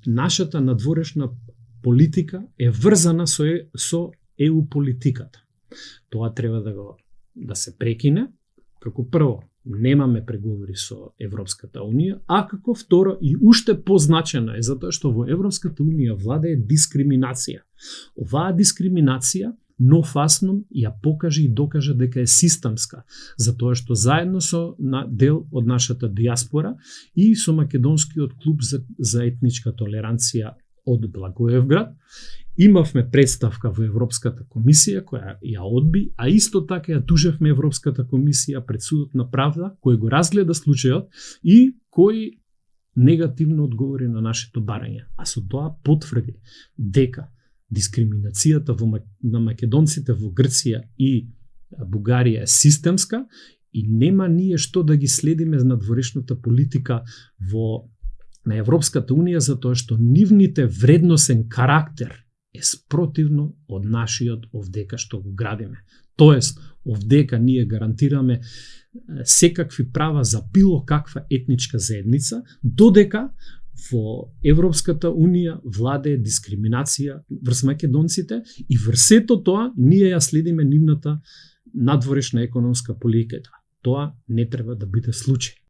нашата надворешна политика е врзана со ЕУ политиката. Тоа треба да се прекине. Како прво, немаме преговори со Европската Унија, а како второ и уште позначено е затоа што во Европската Унија владее дискриминација. Оваа дискриминација нофасно ја покаже и докаже дека е системска, затоа што заедно со дел од нашата диаспора и со Македонскиот клуб за етничка толеранција од Благоевград имавме представка во Европската комисија која ја одби, а исто така ја тужевме Европската комисија пред судот на правда кој го разгледа случајот и кој негативно одговори на нашето барање. А со тоа потврди дека дискриминацијата на македонците во Грција и Бугарија е системска и нема ние што да ги следиме надворешната политика на Европската Унија затоа што нивните вредносен карактер е спротивно од нашиот овдека што го градиме. Тоест, овдека ние гарантираме секакви права за било каква етничка заедница, додека во Европската Унија владее дискриминација врз македонците и врз сето тоа ние ја следиме нивната надворешна економска политика. Тоа не треба да биде случај.